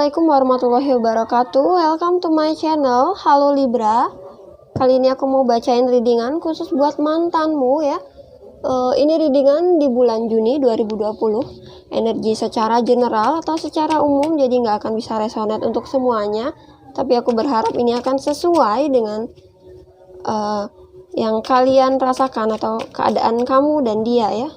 Assalamualaikum warahmatullahi wabarakatuh. Welcome to my channel. Halo Libra. Kali ini aku mau bacain readingan khusus buat mantanmu ya. Ini readingan di bulan Juni 2020. Energi secara general atau secara umum, jadi nggak akan bisa resonate untuk semuanya. Tapi aku berharap ini akan sesuai dengan yang kalian rasakan atau keadaan kamu dan dia ya.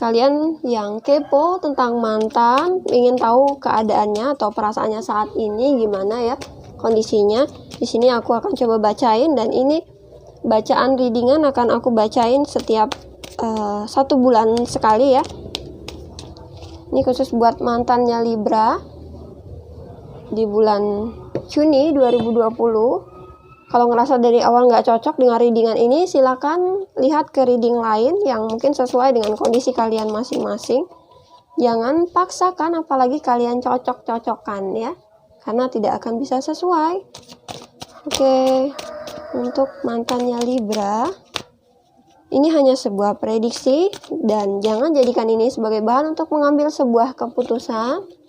Kalian yang kepo tentang mantan, ingin tahu keadaannya atau perasaannya saat ini gimana ya kondisinya. Di sini aku akan coba bacain, dan ini bacaan readingan akan aku bacain setiap 1 bulan sekali ya. Ini khusus buat mantannya Libra di bulan Juni 2020. Kalau ngerasa dari awal nggak cocok dengan readingan ini, silakan lihat ke reading lain yang mungkin sesuai dengan kondisi kalian masing-masing. Jangan paksakan, apalagi kalian cocok-cocokan ya, karena tidak akan bisa sesuai. Oke, untuk mantannya Libra, ini hanya sebuah prediksi dan jangan jadikan ini sebagai bahan untuk mengambil sebuah keputusan.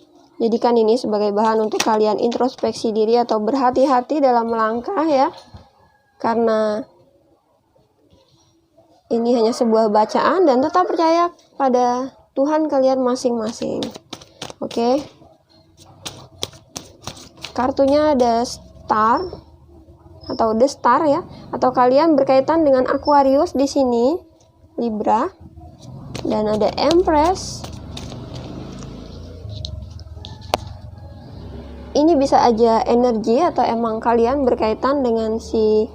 Jadikan ini sebagai bahan untuk kalian introspeksi diri atau berhati-hati dalam melangkah ya. Karena ini hanya sebuah bacaan, dan tetap percaya pada Tuhan kalian masing-masing. Oke. Kartunya ada Star atau The Star ya, atau kalian berkaitan dengan Aquarius di sini, Libra. Dan ada Empress. Ini bisa aja energi atau emang kalian berkaitan dengan si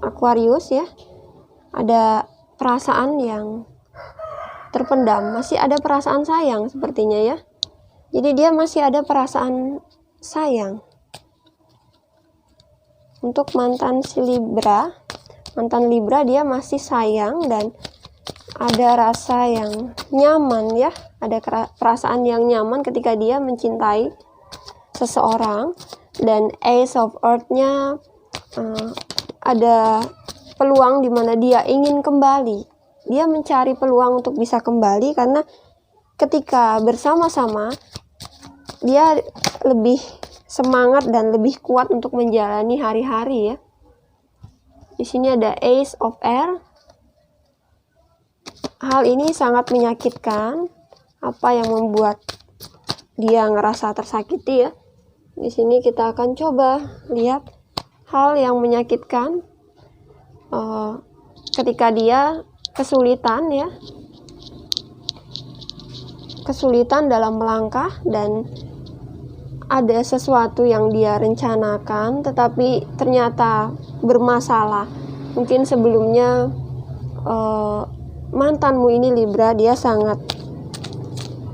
Aquarius ya. Ada perasaan yang terpendam, masih ada perasaan sayang sepertinya ya. Jadi dia masih ada perasaan sayang untuk mantan si Libra. Mantan Libra dia masih sayang dan ada rasa yang nyaman ya. Ada perasaan yang nyaman ketika dia mencintai seseorang. Dan Ace of Earth-nya ada peluang di mana dia ingin kembali. Dia mencari peluang untuk bisa kembali, karena ketika bersama-sama dia lebih semangat dan lebih kuat untuk menjalani hari-hari ya. Di sini ada Ace of Air. Hal ini sangat menyakitkan. Apa yang membuat dia ngerasa tersakiti ya? Di sini kita akan coba lihat hal yang menyakitkan ketika dia kesulitan ya, kesulitan dalam melangkah, dan ada sesuatu yang dia rencanakan tetapi ternyata bermasalah. Mungkin sebelumnya mantanmu ini Libra, dia sangat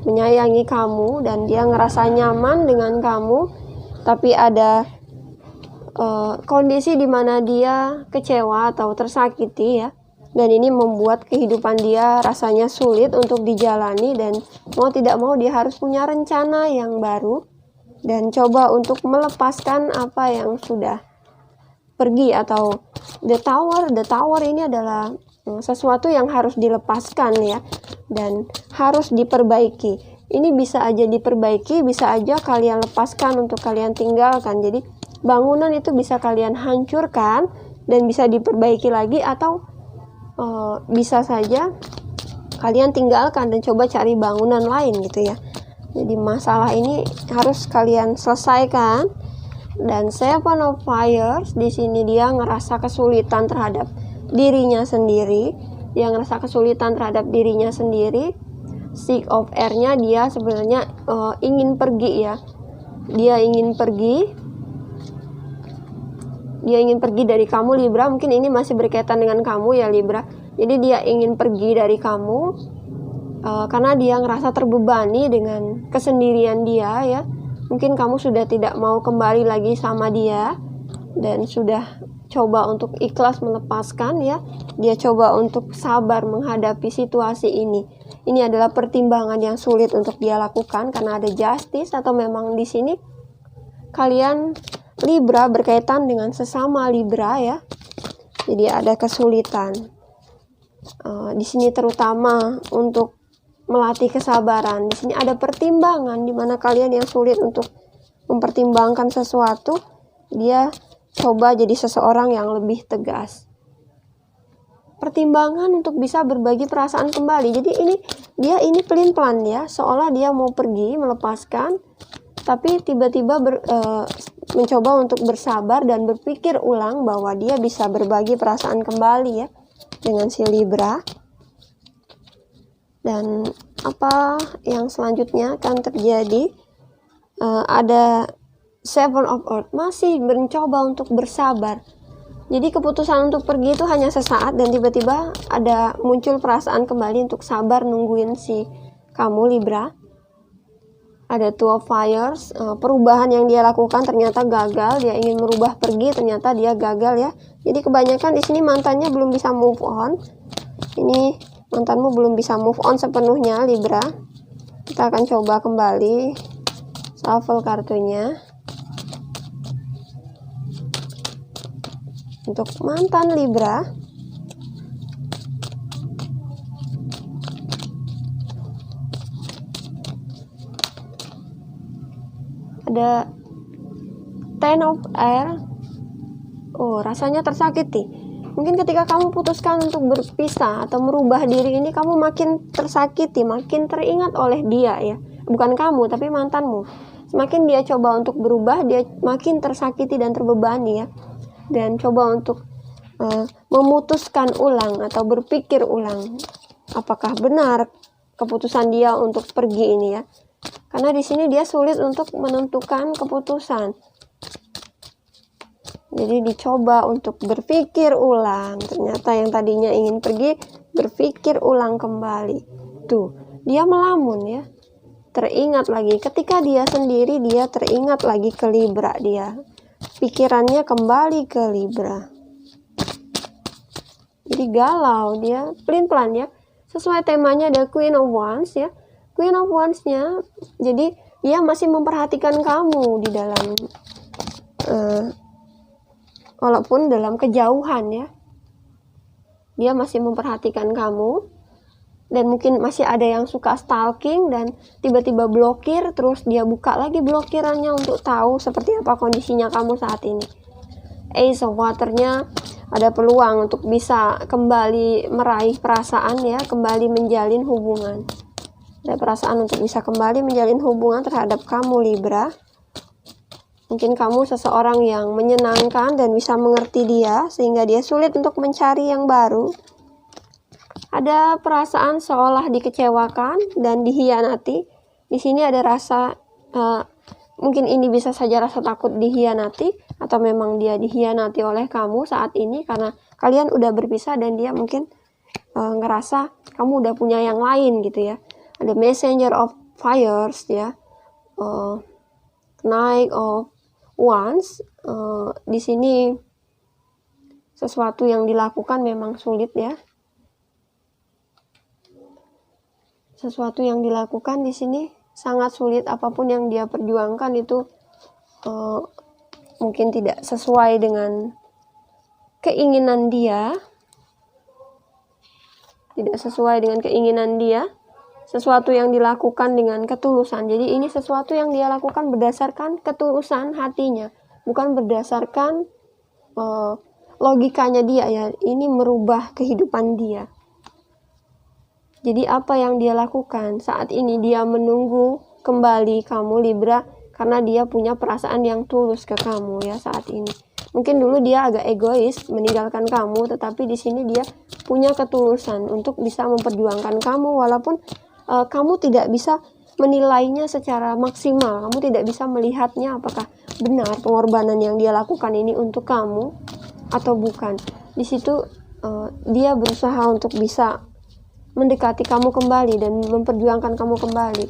menyayangi kamu dan dia ngerasa nyaman dengan kamu. Tapi ada kondisi di mana dia kecewa atau tersakiti ya. Dan ini membuat kehidupan dia rasanya sulit untuk dijalani, dan mau tidak mau dia harus punya rencana yang baru dan coba untuk melepaskan apa yang sudah pergi. Atau The Tower ini adalah sesuatu yang harus dilepaskan ya, dan harus diperbaiki. Ini bisa aja diperbaiki, bisa aja kalian lepaskan untuk kalian tinggalkan. Jadi bangunan itu bisa kalian hancurkan dan bisa diperbaiki lagi, atau bisa saja kalian tinggalkan dan coba cari bangunan lain gitu ya. Jadi masalah ini harus kalian selesaikan. Dan Seven of Fires di sini dia ngerasa kesulitan terhadap dirinya sendiri. Dia ngerasa kesulitan terhadap dirinya sendiri. Six of Air-nya dia sebenarnya ingin pergi ya. Dia ingin pergi. Dia ingin pergi dari kamu Libra. Mungkin ini masih berkaitan dengan kamu ya Libra. Jadi dia ingin pergi dari kamu karena dia ngerasa terbebani dengan kesendirian dia ya. Mungkin kamu sudah tidak mau kembali lagi sama dia dan sudah coba untuk ikhlas melepaskan ya. Dia coba untuk sabar menghadapi situasi ini. Ini adalah pertimbangan yang sulit untuk dia lakukan karena ada justice, atau memang di sini kalian Libra berkaitan dengan sesama Libra ya. Jadi ada kesulitan. Di sini terutama untuk melatih kesabaran. Di sini ada pertimbangan, di mana kalian yang sulit untuk mempertimbangkan sesuatu, dia coba jadi seseorang yang lebih tegas. Pertimbangan untuk bisa berbagi perasaan kembali. Jadi dia ini pelin-pelan ya, seolah dia mau pergi melepaskan, tapi tiba-tiba mencoba untuk bersabar dan berpikir ulang bahwa dia bisa berbagi perasaan kembali ya dengan si Libra. Dan apa yang selanjutnya akan terjadi? Ada Seven of Earth, masih mencoba untuk bersabar. Jadi keputusan untuk pergi itu hanya sesaat dan tiba-tiba ada muncul perasaan kembali untuk sabar nungguin si kamu Libra. Ada Two of Fires, perubahan yang dia lakukan ternyata gagal. Dia ingin merubah pergi, ternyata dia gagal ya. Jadi kebanyakan di sini mantannya belum bisa move on. Ini mantanmu belum bisa move on sepenuhnya Libra. Kita akan coba kembali shuffle kartunya untuk mantan Libra. Ada Ten of Air. Oh, rasanya tersakiti. Mungkin ketika kamu putuskan untuk berpisah atau merubah diri ini, kamu makin tersakiti, makin teringat oleh dia ya. Bukan kamu, tapi mantanmu. Semakin dia coba untuk berubah, dia makin tersakiti dan terbebani ya. Dan coba untuk memutuskan ulang atau berpikir ulang. Apakah benar keputusan dia untuk pergi ini ya. Karena di sini dia sulit untuk menentukan keputusan. Jadi dicoba untuk berpikir ulang. Ternyata yang tadinya ingin pergi, berpikir ulang kembali. Tuh, dia melamun ya. Teringat lagi. Ketika dia sendiri, dia teringat lagi ke Libra dia. Pikirannya kembali ke Libra. Jadi galau dia, pelin-pelan ya. Sesuai temanya ada Queen of Wands ya. Queen of Wands-nya, jadi dia masih memperhatikan kamu di dalam walaupun dalam kejauhan ya, dia masih memperhatikan kamu. Dan mungkin masih ada yang suka stalking dan tiba-tiba blokir, terus dia buka lagi blokirannya untuk tahu seperti apa kondisinya kamu saat ini. Ace of Water-nya ada peluang untuk bisa kembali meraih perasaan ya, kembali menjalin hubungan. Ada perasaan untuk bisa kembali menjalin hubungan terhadap kamu Libra. Mungkin kamu seseorang yang menyenangkan dan bisa mengerti dia, sehingga dia sulit untuk mencari yang baru. Ada perasaan seolah dikecewakan dan dihianati. Di sini ada rasa, mungkin ini bisa saja rasa takut dihianati, atau memang dia dihianati oleh kamu saat ini, karena kalian udah berpisah dan dia mungkin ngerasa kamu udah punya yang lain gitu ya. Ada Messenger of Fires ya, Knight of Wands. Di sini sesuatu yang dilakukan memang sulit ya. Sesuatu yang dilakukan di sini sangat sulit. Apapun yang dia perjuangkan itu mungkin tidak sesuai dengan keinginan dia. Tidak sesuai dengan keinginan dia. Sesuatu yang dilakukan dengan ketulusan. Jadi ini sesuatu yang dia lakukan berdasarkan ketulusan hatinya, bukan berdasarkan logikanya dia ya. Ini merubah kehidupan dia. Jadi apa yang dia lakukan saat ini, dia menunggu kembali kamu Libra karena dia punya perasaan yang tulus ke kamu ya saat ini. Mungkin dulu dia agak egois meninggalkan kamu, tetapi di sini dia punya ketulusan untuk bisa memperjuangkan kamu, walaupun kamu tidak bisa menilainya secara maksimal. Kamu tidak bisa melihatnya apakah benar pengorbanan yang dia lakukan ini untuk kamu atau bukan. Di situ dia berusaha untuk bisa mendekati kamu kembali dan memperjuangkan kamu kembali.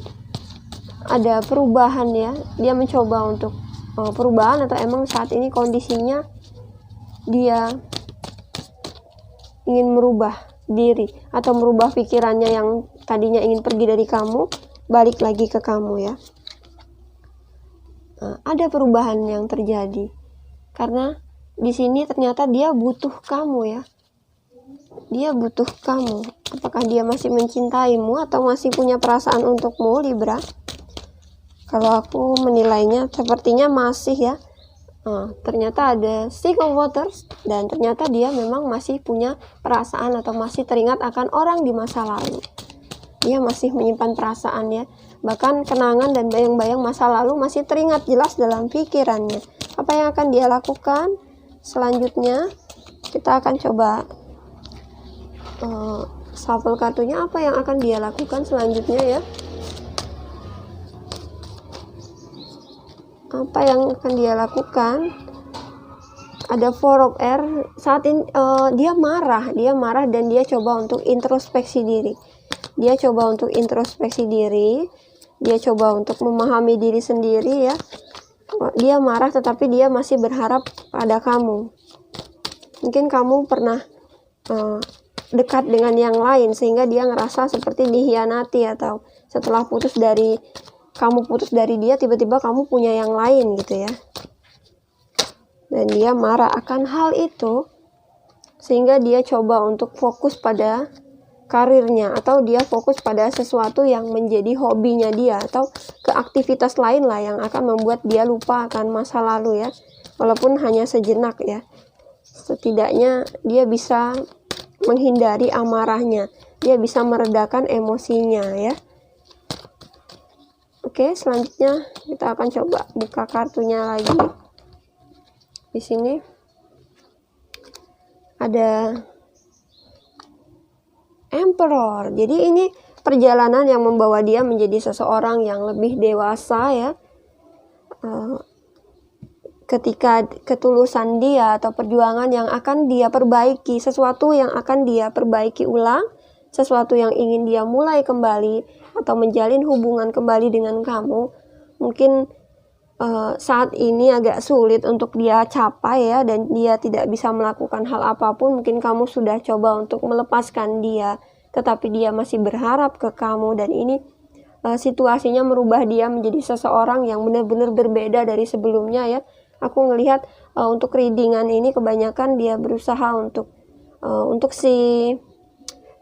Ada perubahan ya. Dia mencoba untuk perubahan, atau emang saat ini kondisinya dia ingin merubah diri atau merubah pikirannya yang tadinya ingin pergi dari kamu, balik lagi ke kamu ya. Ada perubahan yang terjadi karena di sini ternyata dia butuh kamu ya. dia butuh kamu. Apakah dia masih mencintaimu atau masih punya perasaan untukmu, Libra? Kalau aku menilainya sepertinya masih ya. Ternyata ada Six of Waters, dan ternyata dia memang masih punya perasaan atau masih teringat akan orang di masa lalu. Dia masih menyimpan perasaan ya. Bahkan kenangan dan bayang-bayang masa lalu masih teringat jelas dalam pikirannya. Apa yang akan dia lakukan selanjutnya? Kita akan coba shuffle kartunya. Apa yang akan dia lakukan selanjutnya ya? Apa yang akan dia lakukan? Ada Four of Air. Saat ini dia marah dan dia coba untuk introspeksi diri. Dia coba untuk memahami diri sendiri ya. Dia marah tetapi dia masih berharap pada kamu. Mungkin kamu pernah dekat dengan yang lain sehingga dia ngerasa seperti dikhianati, atau setelah kamu putus dari dia, tiba-tiba kamu punya yang lain gitu ya. Dan dia marah akan hal itu sehingga dia coba untuk fokus pada karirnya, atau dia fokus pada sesuatu yang menjadi hobinya dia, atau ke aktivitas lain lah yang akan membuat dia lupa akan masa lalu ya, walaupun hanya sejenak ya. Setidaknya dia bisa menghindari amarahnya, dia bisa meredakan emosinya ya. Oke, selanjutnya kita akan coba buka kartunya lagi. Di sini ada Emperor. Jadi ini perjalanan yang membawa dia menjadi seseorang yang lebih dewasa ya. Ketika ketulusan dia atau perjuangan yang akan dia perbaiki, sesuatu yang akan dia perbaiki ulang, sesuatu yang ingin dia mulai kembali atau menjalin hubungan kembali dengan kamu, mungkin saat ini agak sulit untuk dia capai ya, dan dia tidak bisa melakukan hal apapun. Mungkin kamu sudah coba untuk melepaskan dia, tetapi dia masih berharap ke kamu, dan ini situasinya merubah dia menjadi seseorang yang benar-benar berbeda dari sebelumnya ya. Aku ngelihat untuk readingan ini kebanyakan dia berusaha untuk si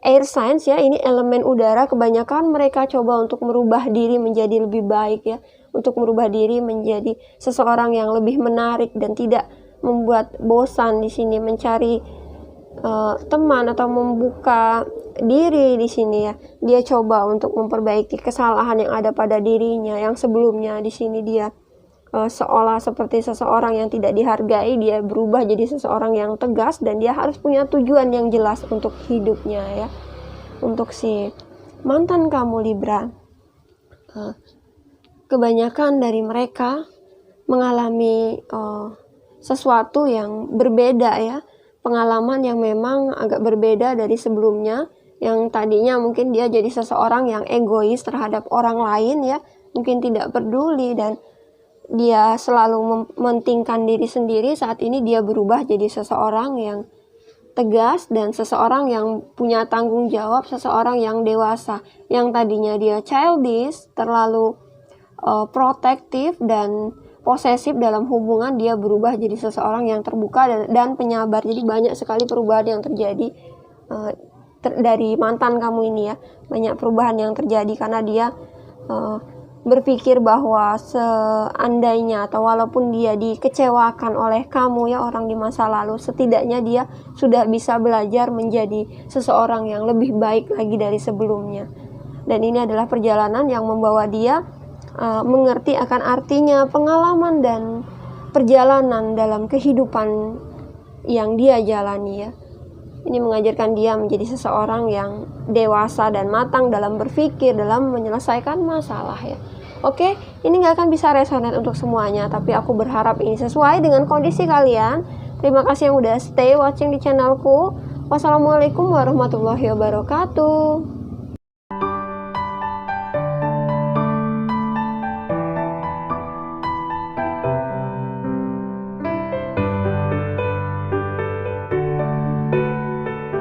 air signs ya, ini elemen udara, kebanyakan mereka coba untuk merubah diri menjadi lebih baik ya, untuk merubah diri menjadi seseorang yang lebih menarik dan tidak membuat bosan di sini, mencari teman atau membuka diri di sini ya. Dia coba untuk memperbaiki kesalahan yang ada pada dirinya yang sebelumnya. Di sini dia seolah seperti seseorang yang tidak dihargai, dia berubah jadi seseorang yang tegas, dan dia harus punya tujuan yang jelas untuk hidupnya ya. Untuk si mantan kamu Libra, kebanyakan dari mereka mengalami sesuatu yang berbeda ya, pengalaman yang memang agak berbeda dari sebelumnya. Yang tadinya mungkin dia jadi seseorang yang egois terhadap orang lain ya, mungkin tidak peduli dan dia selalu mementingkan diri sendiri. Saat ini dia berubah jadi seseorang yang tegas dan seseorang yang punya tanggung jawab, seseorang yang dewasa. Yang tadinya dia childish, terlalu protektif dan posesif dalam hubungan, dia berubah jadi seseorang yang terbuka dan penyabar. Jadi banyak sekali perubahan yang terjadi dari mantan kamu ini ya. Banyak perubahan yang terjadi karena dia berpikir bahwa seandainya atau walaupun dia dikecewakan oleh kamu ya, orang di masa lalu, setidaknya dia sudah bisa belajar menjadi seseorang yang lebih baik lagi dari sebelumnya. Dan ini adalah perjalanan yang membawa dia mengerti akan artinya pengalaman dan perjalanan dalam kehidupan yang dia jalani ya. Ini mengajarkan dia menjadi seseorang yang dewasa dan matang dalam berpikir, dalam menyelesaikan masalah ya. Oke, ini nggak akan bisa resonate untuk semuanya, tapi aku berharap ini sesuai dengan kondisi kalian. Terima kasih yang udah stay watching di channelku. Wassalamualaikum warahmatullahi wabarakatuh.